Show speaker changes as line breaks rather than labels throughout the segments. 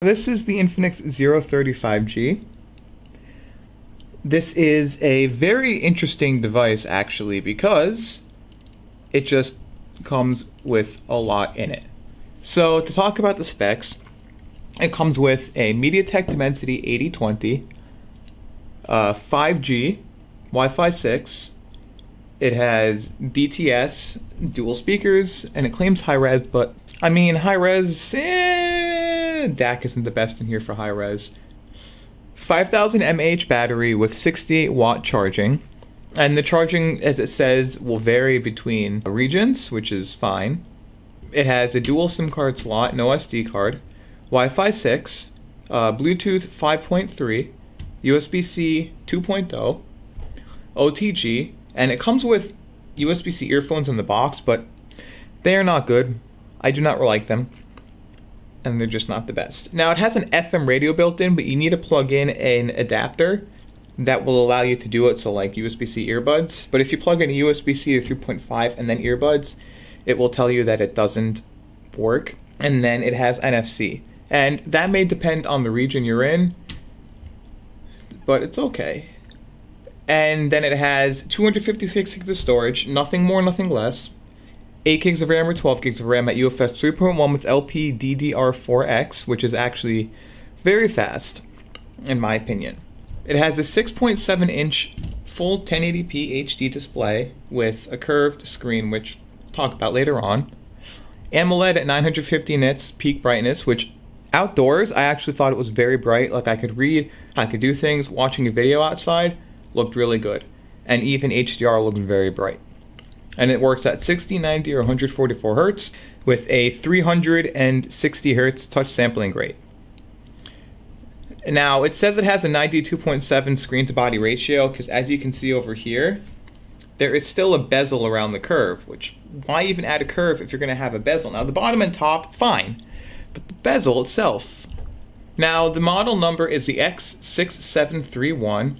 This is the Infinix 035G. This is a very interesting device actually because it just comes with a lot in it. So to talk about the specs, it comes with a MediaTek Dimensity 8020, 5G, Wi-Fi 6. It has DTS, dual speakers, and it claims high res, but I mean high res, DAC isn't the best in here for high res. 5000 mAh battery with 68 watt charging, and the charging, as it says, will vary between regions, which is fine. It has a dual SIM card slot, no SD card, Wi-Fi 6, Bluetooth 5.3, USB-C 2.0, OTG, and it comes with USB-C earphones in the box, but they are not good. I do not like them, and they're just not the best. Now, it has an FM radio built in, but you need to plug in an adapter that will allow you to do it, so like USB-C earbuds. But if you plug in a USB-C to 3.5 and then earbuds, it will tell you that it doesn't work. And then it has NFC. And that may depend on the region you're in, but it's okay. And then it has 256 gigs of storage, nothing more, nothing less. 8 gigs of RAM or 12 gigs of RAM at UFS 3.1 with LPDDR4X, which is actually very fast, in my opinion. It has a 6.7-inch full 1080p HD display with a curved screen, which I'll talk about later on. AMOLED at 950 nits peak brightness, which outdoors I actually thought it was very bright. Like I could read, I could do things. Watching a video outside looked really good. And even HDR looked very bright. And it works at 60, 90, or 144 Hz with a 360 Hz touch sampling rate. Now, it says it has a 92.7 screen-to-body ratio because, as you can see over here, there is still a bezel around the curve, which, why even add a curve if you're going to have a bezel? Now, the bottom and top, fine, but the bezel itself. Now, the model number is the X6731,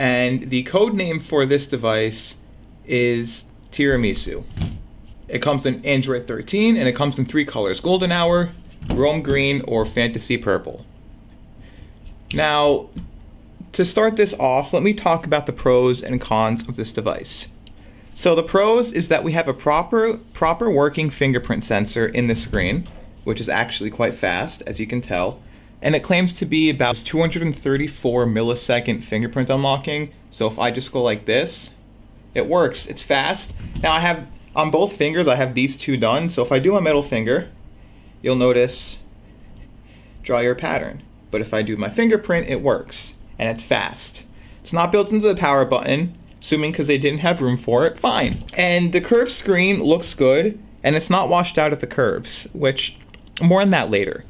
and the code name for this device is Tiramisu. It comes in Android 13, and it comes in 3 colors: Golden Hour, Rome Green, or Fantasy Purple. Now, to start this off, let me talk about the pros and cons of this device. So the pros is that we have a proper working fingerprint sensor in the screen, which is actually quite fast, as you can tell. And it claims to be about 234 millisecond fingerprint unlocking. So if I just go like this, it works, it's fast. Now I have, on both fingers, I have these two done. So if I do my middle finger, you'll notice, draw your pattern. But if I do my fingerprint, it works, and it's fast. It's not built into the power button, assuming because they didn't have room for it, fine. And the curved screen looks good, and it's not washed out at the curves, which, more on that later.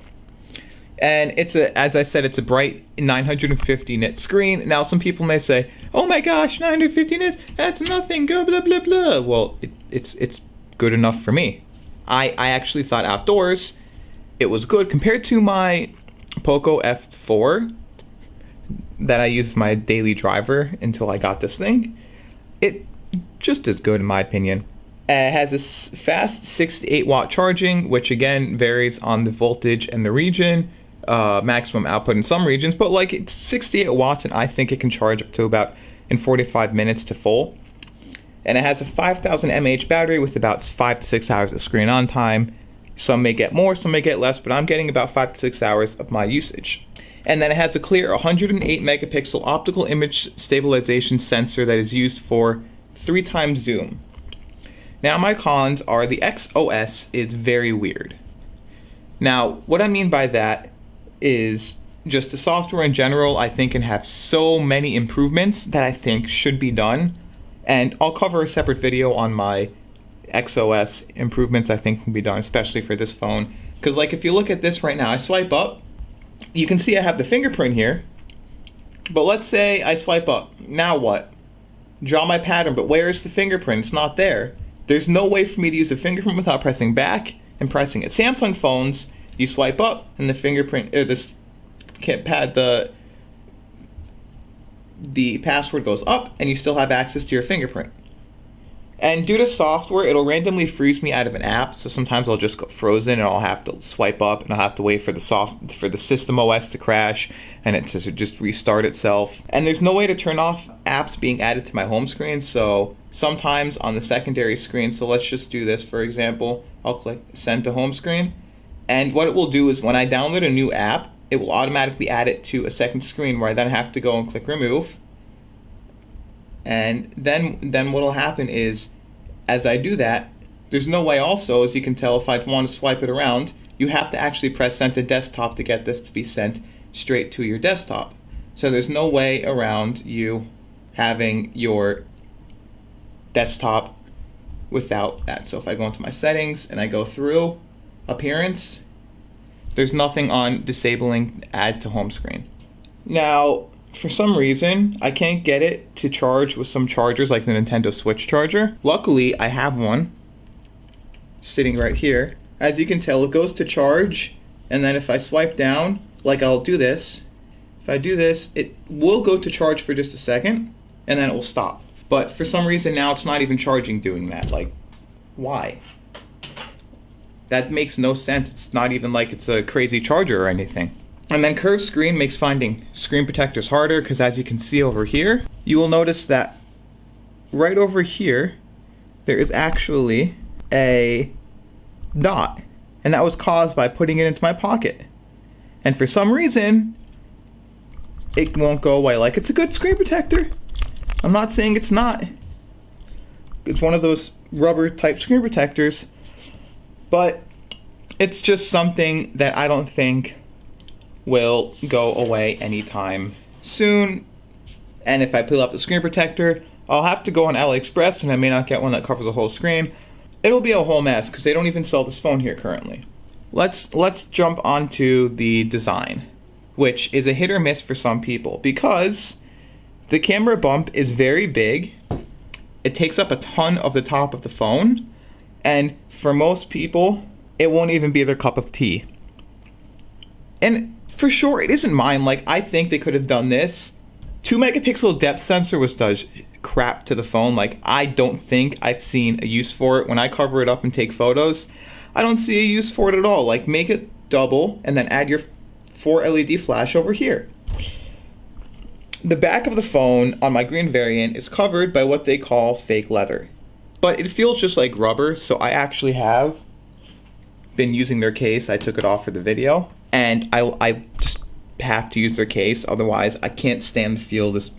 And it's as I said, it's a bright 950 nit screen. Now, some people may say, "Oh my gosh, 950 nits, that's nothing, go blah blah blah." Well, it's good enough for me. I actually thought outdoors it was good compared to my Poco F4 that I used as my daily driver until I got this thing. It just as good in my opinion. It has a fast 68 watt charging, which again varies on the voltage and the region. Maximum output in some regions, but like it's 68 watts, and I think it can charge up to about in 45 minutes to full. And it has a 5000 mAh battery with about 5 to 6 hours of screen on time. Some may get more, some may get less, but I'm getting about 5 to 6 hours of my usage. And then it has a clear 108 megapixel optical image stabilization sensor that is used for 3 times zoom. Now, my cons are the XOS is very weird. Now, what I mean by that is just the software in general, I think, can have so many improvements that I think should be done. And I'll cover a separate video on my XOS improvements I think can be done, especially for this phone. Because like if you look at this right now, I swipe up, you can see I have the fingerprint here. But let's say I swipe up. Now what? Draw my pattern, but where is the fingerprint? It's not there. There's no way for me to use the fingerprint without pressing back and pressing it. Samsung phones, you swipe up and the fingerprint, or this pad, the password goes up and you still have access to your fingerprint. And due to software, it'll randomly freeze me out of an app. So sometimes I'll just go frozen and I'll have to swipe up and I'll have to wait for the system OS to crash and it to just restart itself. And there's no way to turn off apps being added to my home screen. So sometimes on the secondary screen, so let's just do this for example. I'll click send to home screen. And what it will do is when I download a new app, it will automatically add it to a second screen where I then have to go and click remove. And then what'll happen is, as I do that, there's no way also, as you can tell, if I want to swipe it around, you have to actually press send to desktop to get this to be sent straight to your desktop. So there's no way around you having your desktop without that. So if I go into my settings and I go through appearance, there's nothing on disabling add to home screen. Now, for some reason, I can't get it to charge with some chargers like the Nintendo Switch charger. Luckily, I have one sitting right here. As you can tell, it goes to charge, and then if I swipe down, like I'll do this, if I do this, it will go to charge for just a second, and then it will stop. But for some reason now it's not even charging doing that. Like, why? That makes no sense. It's not even like it's a crazy charger or anything. And then curved screen makes finding screen protectors harder because as you can see over here, you will notice that right over here, there is actually a dot. And that was caused by putting it into my pocket. And for some reason, it won't go away. Like, it's a good screen protector. I'm not saying it's not. It's one of those rubber type screen protectors. But it's just something that I don't think will go away anytime soon. And if I peel off the screen protector, I'll have to go on AliExpress and I may not get one that covers the whole screen. It'll be a whole mess because they don't even sell this phone here currently. Let's jump onto the design, which is a hit or miss for some people because the camera bump is very big. It takes up a ton of the top of the phone, and for most people, it won't even be their cup of tea. And for sure, it isn't mine. Like, I think they could have done this. 2 megapixel depth sensor, which does crap to the phone. Like, I don't think I've seen a use for it. When I cover it up and take photos, I don't see a use for it at all. Like, make it double and then add your 4 LED flash over here. The back of the phone on my green variant is covered by what they call fake leather. But it feels just like rubber, so I actually have been using their case. I took it off for the video. And I just have to use their case, otherwise I can't stand the feel of this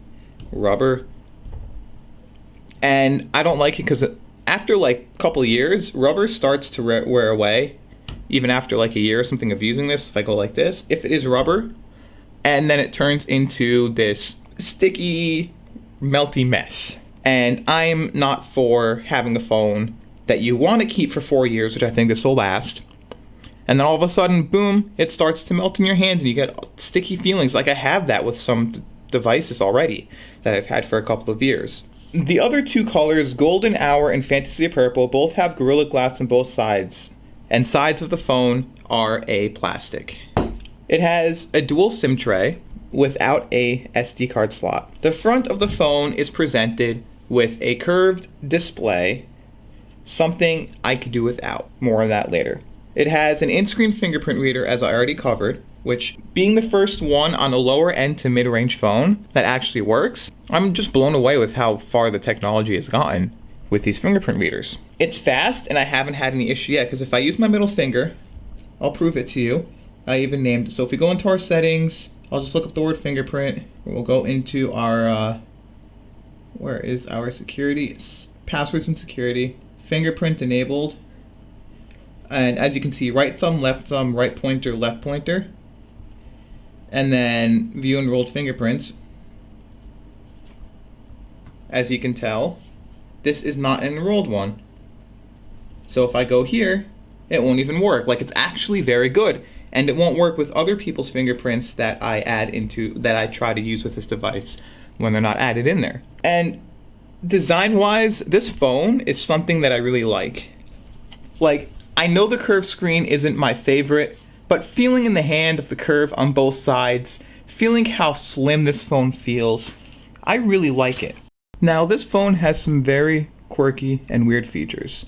rubber. And I don't like it because after like a couple of years, rubber starts to wear away. Even after like a year or something of using this, if I go like this, if it is rubber, and then it turns into this sticky, melty mess. And I'm not for having a phone that you want to keep for 4 years, which I think this will last. And then all of a sudden, boom, it starts to melt in your hand and you get sticky feelings. Like I have that with some devices already that I've had for a couple of years. The other 2 colors, Golden Hour and Fantasy Purple, both have Gorilla Glass on both sides. And sides of the phone are a plastic. It has a dual SIM tray without a SD card slot. The front of the phone is presented with a curved display, something I could do without. More on that later. It has an in-screen fingerprint reader, as I already covered, which, being the first one on a lower end to mid-range phone that actually works, I'm just blown away with how far the technology has gotten with these fingerprint readers. It's fast, and I haven't had any issue yet, because if I use my middle finger, I'll prove it to you. I even named it. So if we go into our settings, I'll just look up the word fingerprint. We'll go into our, where is our security? Passwords and security. Fingerprint enabled. And as you can see, right thumb, right pointer, left pointer. And then view enrolled fingerprints. As you can tell, this is not an enrolled one. So if I go here, it won't even work. Like, it's actually very good. And it won't work with other people's fingerprints that I try to use with this device when they're not added in there. And design-wise, this phone is something that I really like. Like, I know the curved screen isn't my favorite, but feeling in the hand of the curve on both sides, feeling how slim this phone feels, I really like it. Now, this phone has some very quirky, and weird features.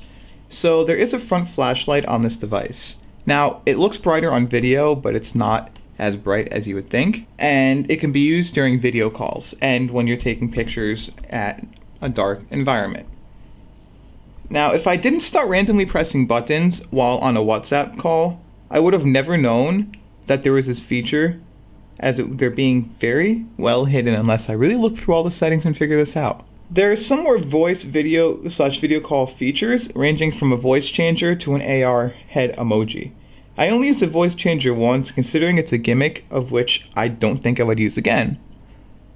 So there is a front flashlight on this device. Now, it looks brighter on video, but it's not as bright as you would think. And it can be used during video calls and when you're taking pictures at a dark environment. Now, if I didn't start randomly pressing buttons while on a WhatsApp call, I would have never known that there was this feature, as they're being very well hidden unless I really look through all the settings and figure this out. There are some more voice video call features, ranging from a voice changer to an AR head emoji. I only used a voice changer once, considering it's a gimmick of which I don't think I would use again.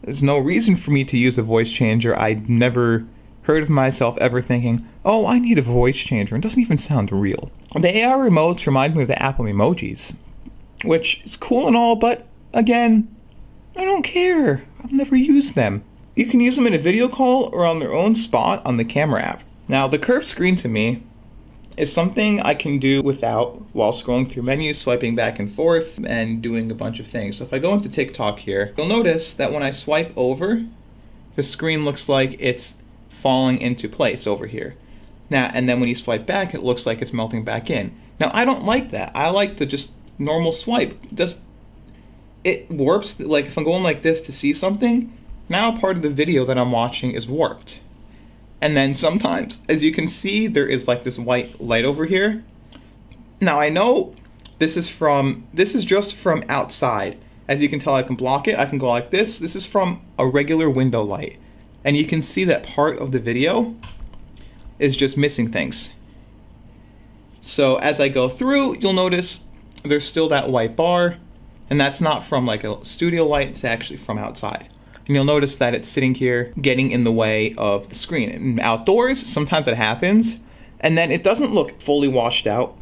There's no reason for me to use a voice changer. I never heard of myself ever thinking, oh, I need a voice changer. It doesn't even sound real. The AR remotes remind me of the Apple emojis, which is cool and all, but again, I don't care. I've never used them. You can use them in a video call or on their own spot on the camera app. Now, the curved screen to me is something I can do without while scrolling through menus, swiping back and forth, and doing a bunch of things. So if I go into TikTok here, you'll notice that when I swipe over, the screen looks like it's falling into place over here. Now, and then when you swipe back, it looks like it's melting back in. Now, I don't like that. I like the just normal swipe. It warps, like if I'm going like this to see something, now part of the video that I'm watching is warped. And then sometimes, as you can see, there is like this white light over here. Now I know this is just from outside. As you can tell, I can block it, I can go like this. This is from a regular window light. And you can see that part of the video is just missing things. So as I go through, you'll notice there's still that white bar, and that's not from like a studio light, it's actually from outside. And you'll notice that it's sitting here getting in the way of the screen. And outdoors, sometimes it happens, and then it doesn't look fully washed out.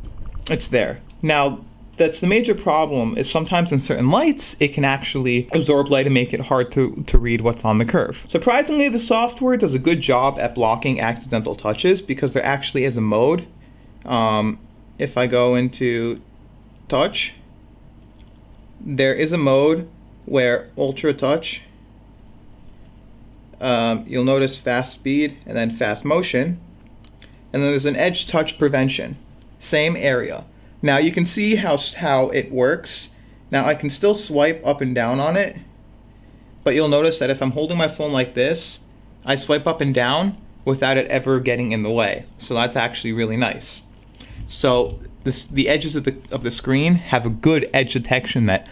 It's there. Now, that's the major problem, is sometimes in certain lights, it can actually absorb light and make it hard to read what's on the curve. Surprisingly, the software does a good job at blocking accidental touches, because there actually is a mode. If I go into touch, there is a mode where ultra touch, you'll notice fast speed and then fast motion, and then there's an edge touch prevention, same area. Now you can see how it works. Now I can still swipe up and down on it, but you'll notice that if I'm holding my phone like this, I swipe up and down without it ever getting in the way. So that's actually really nice. So the edges of the screen have a good edge detection that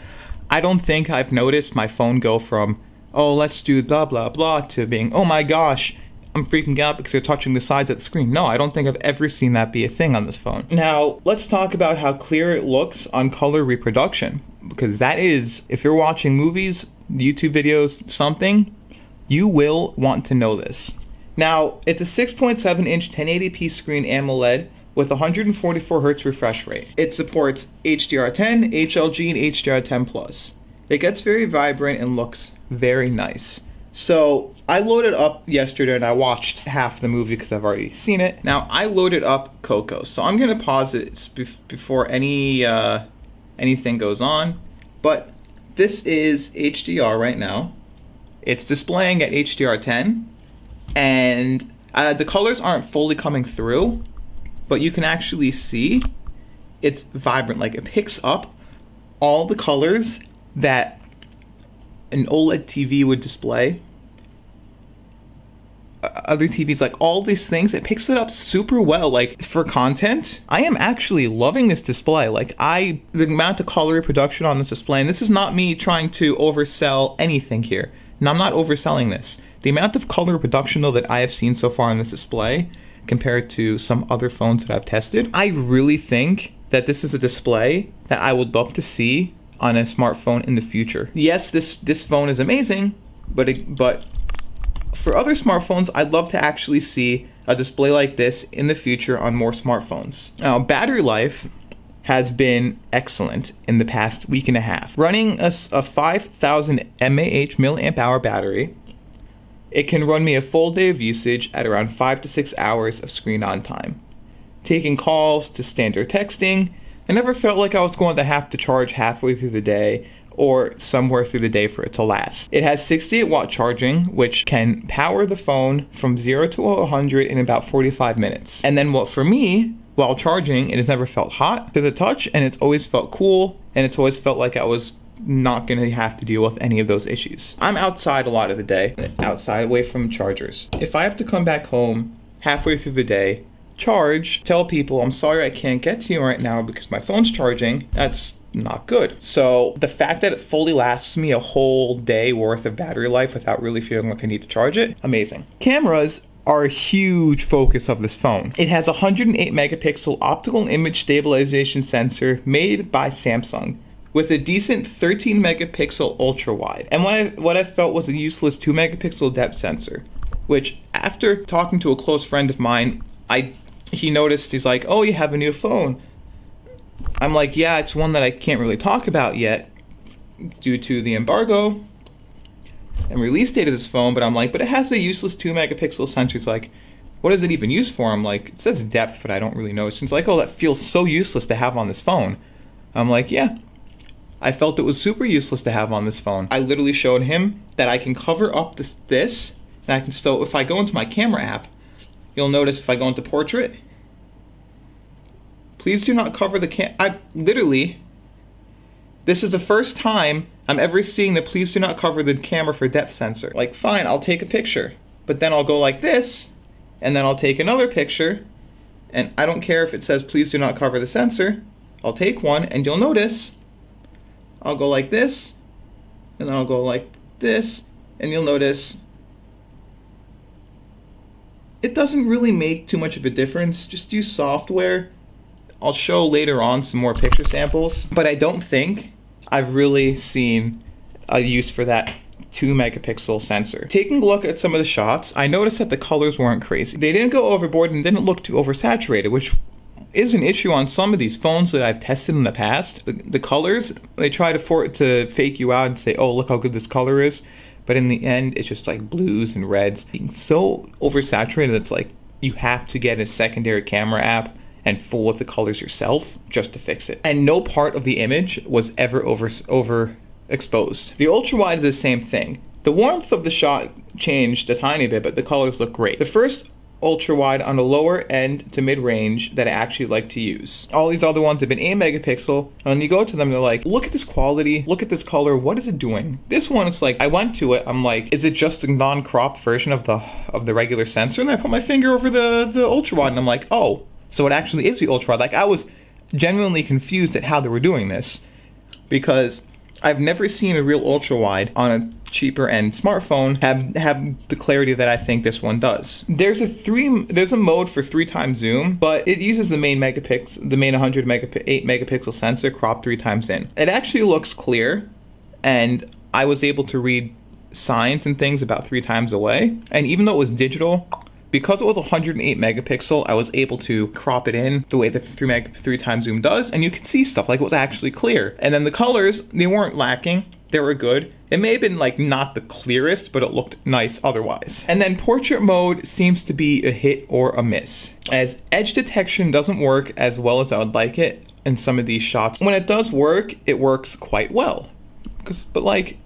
I don't think I've noticed my phone go from, oh, let's do blah blah blah, to being, oh my gosh, I'm freaking out because you're touching the sides of the screen. No, I don't think I've ever seen that be a thing on this phone. Now, let's talk about how clear it looks on color reproduction, because that is, if you're watching movies, YouTube videos, something, you will want to know this. Now, it's a 6.7 inch 1080p screen AMOLED with 144 Hz refresh rate. It supports HDR10, HLG, and HDR10+. It gets very vibrant and looks very nice. So I loaded up yesterday and I watched half the movie because I've already seen it. Now I loaded up Coco, so I'm gonna pause it before anything goes on. But this is HDR right now. It's displaying at HDR10, and the colors aren't fully coming through, but you can actually see it's vibrant. Like, it picks up all the colors that an OLED TV would display. Other TVs, like all these things, it picks it up super well. Like, for content, I am actually loving this display. Like, the amount of color reproduction on this display, and this is not me trying to oversell anything here. And I'm not overselling this. The amount of color reproduction, though, that I have seen so far on this display, compared to some other phones that I've tested, I really think that this is a display that I would love to see on a smartphone in the future. Yes, this phone is amazing, but for other smartphones, I'd love to actually see a display like this in the future on more smartphones. Now, battery life has been excellent in the past week and a half. Running a 5,000 mAh battery, it can run me a full day of usage at around 5 to 6 hours of screen on time. Taking calls to standard texting, I never felt like I was going to have to charge halfway through the day or somewhere through the day for it to last. It has 68-watt charging, which can power the phone from 0 to 100 in about 45 minutes. And then for me, while charging, it has never felt hot to the touch, and it's always felt cool, and it's always felt like I was not going to have to deal with any of those issues. I'm outside a lot of the day, outside away from chargers. If I have to come back home halfway through the day, charge, tell people, I'm sorry I can't get to you right now because my phone's charging, that's not good. So the fact that it fully lasts me a whole day worth of battery life without really feeling like I need to charge it, amazing. Cameras are a huge focus of this phone. It has a 108 megapixel optical image stabilization sensor made by Samsung with a decent 13 megapixel ultra wide, and what I felt was a useless 2 megapixel depth sensor, which after talking to a close friend of mine, he noticed, he's like, oh, you have a new phone. I'm like, yeah, it's one that I can't really talk about yet due to the embargo and release date of this phone, but I'm like, but it has a useless 2 megapixel sensor. It's like, what is it even used for? I'm like, it says depth, but I don't really know. It's like, oh, that feels so useless to have on this phone. I'm like, yeah, I felt it was super useless to have on this phone. I literally showed him that I can cover up this, and I can still, if I go into my camera app, you'll notice if I go into portrait, please do not cover the literally, this is the first time I'm ever seeing the please do not cover the camera for depth sensor. Like, fine, I'll take a picture, but then I'll go like this, and then I'll take another picture, and I don't care if it says please do not cover the sensor. I'll take one, and you'll notice I'll go like this, and then I'll go like this, and you'll notice it doesn't really make too much of a difference. Just use software. I'll show later on some more picture samples, but I don't think I've really seen a use for that 2 megapixel sensor. Taking a look at some of the shots, I noticed that the colors weren't crazy. They didn't go overboard and didn't look too oversaturated, which is an issue on some of these phones that I've tested in the past. The colors, they try to fake you out and say, oh, look how good this color is. But in the end, it's just like blues and reds. It's so oversaturated, it's like you have to get a secondary camera app and fool with the colors yourself just to fix it. And no part of the image was ever overexposed. The ultra wide is the same thing. The warmth of the shot changed a tiny bit, but the colors look great. The first ultra wide on the lower end to mid range that I actually like to use. All these other ones have been 8 megapixel, and you go to them, they're like, look at this quality, look at this color, what is it doing? This one, it's like, I went to it, I'm like, is it just a non-cropped version of the regular sensor? And then I put my finger over the ultra wide, and I'm like, oh, so it actually is the ultra wide. Like, I was genuinely confused at how they were doing this, because I've never seen a real ultra wide on a cheaper end smartphone have the clarity that I think this one does. There's a mode for 3x zoom, but it uses the main 8 megapixel sensor cropped 3 times in. It actually looks clear, and I was able to read signs and things about 3 times away. And even though it was digital, because it was 108 megapixel, I was able to crop it in the way that the 3 times zoom does, and you can see stuff like it was actually clear. And then the colors, they weren't lacking, they were good. It may have been like not the clearest, but it looked nice otherwise. And then portrait mode seems to be a hit or a miss, as edge detection doesn't work as well as I would like it in some of these shots. When it does work, it works quite well. But like,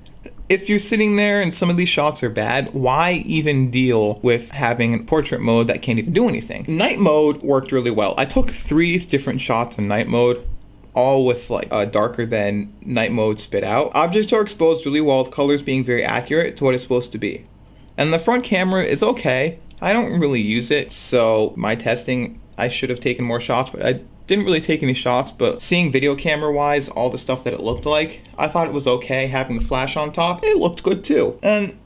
if you're sitting there and some of these shots are bad, why even deal with having a portrait mode that can't even do anything? Night mode worked really well. I took 3 different shots in night mode, all with like a darker than night mode spit out. Objects are exposed really well, with colors being very accurate to what it's supposed to be. And the front camera is okay. I don't really use it, so my testing, I should have taken more shots, but I didn't really take any shots. But seeing video camera wise, all the stuff that it looked like, I thought it was okay. Having the flash on top, it looked good too. And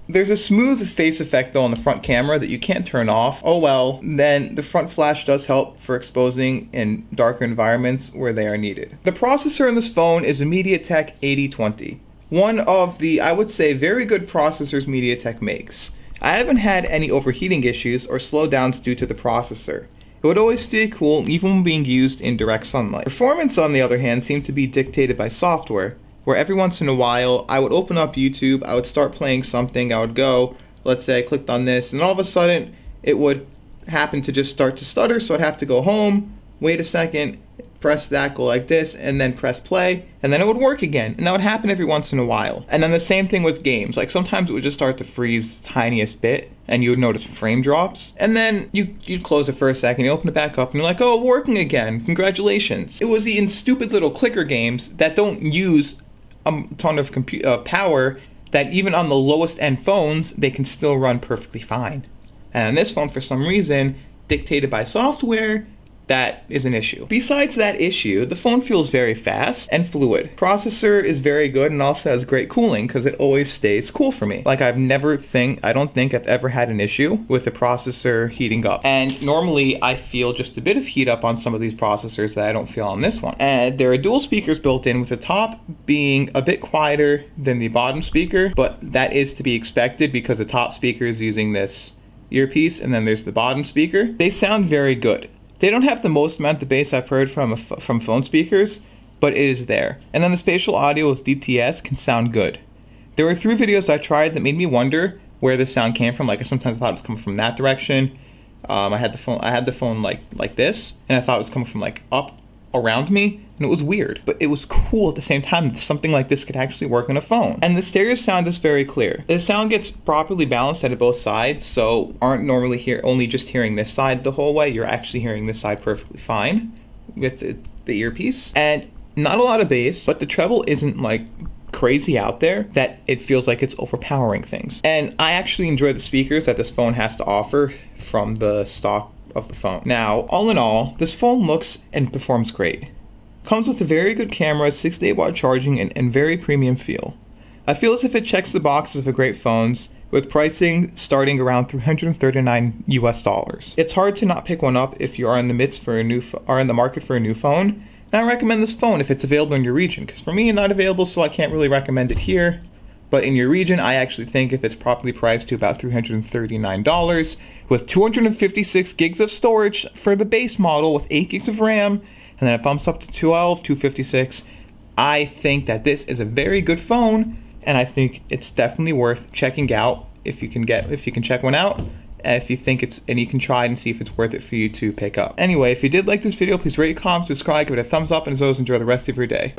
there's a smooth face effect though on the front camera that you can't turn off. Oh well, then the front flash does help for exposing in darker environments where they are needed. The processor in this phone is a MediaTek 8020. One of the, I would say, very good processors MediaTek makes. I haven't had any overheating issues or slowdowns due to the processor. It would always stay cool even when being used in direct sunlight. Performance, on the other hand, seemed to be dictated by software, where every once in a while I would open up YouTube, I would start playing something, I would go, let's say I clicked on this, and all of a sudden it would happen to just start to stutter, so I'd have to go home, wait a second, press that, go like this, and then press play, and then it would work again. And that would happen every once in a while. And then the same thing with games. Like sometimes it would just start to freeze the tiniest bit, and you would notice frame drops. And then you'd close it for a second, you open it back up, and you're like, oh, working again, congratulations. It was the stupid little clicker games that don't use a ton of power, that even on the lowest end phones, they can still run perfectly fine. And on this phone, for some reason, dictated by software, that is an issue. Besides that issue, the phone feels very fast and fluid. Processor is very good and also has great cooling because it always stays cool for me. Like I don't think I've ever had an issue with the processor heating up. And normally I feel just a bit of heat up on some of these processors that I don't feel on this one. And there are dual speakers built in, with the top being a bit quieter than the bottom speaker, but that is to be expected because the top speaker is using this earpiece and then there's the bottom speaker. They sound very good. They don't have the most amount of bass I've heard from phone speakers, but it is there. And then the spatial audio with DTS can sound good. There were 3 videos I tried that made me wonder where the sound came from. Like I sometimes thought it was coming from that direction. I had the phone like this, and I thought it was coming from like up around me, and it was weird. But it was cool at the same time that something like this could actually work on a phone. And the stereo sound is very clear. The sound gets properly balanced out of both sides, so aren't normally only just hearing this side the whole way. You're actually hearing this side perfectly fine with the earpiece. And not a lot of bass, but the treble isn't like crazy out there that it feels like it's overpowering things. And I actually enjoy the speakers that this phone has to offer from the stock of the phone. Now, all in all, this phone looks and performs great. Comes with a very good camera, 6 to 8 watt charging, and very premium feel. I feel as if it checks the boxes for great phones, with pricing starting around $339 US. It's hard to not pick one up if you are in the market for a new phone. And I recommend this phone if it's available in your region, because for me, it's not available, so I can't really recommend it here. But in your region, I actually think if it's properly priced to about $339, with 256 gigs of storage for the base model with 8 gigs of RAM, and then it bumps up to 256, I think that this is a very good phone, and I think it's definitely worth checking out if you can check one out, and if you think and you can try and see if it's worth it for you to pick up. Anyway, if you did like this video, please rate, comment, subscribe, give it a thumbs up, and as always, enjoy the rest of your day.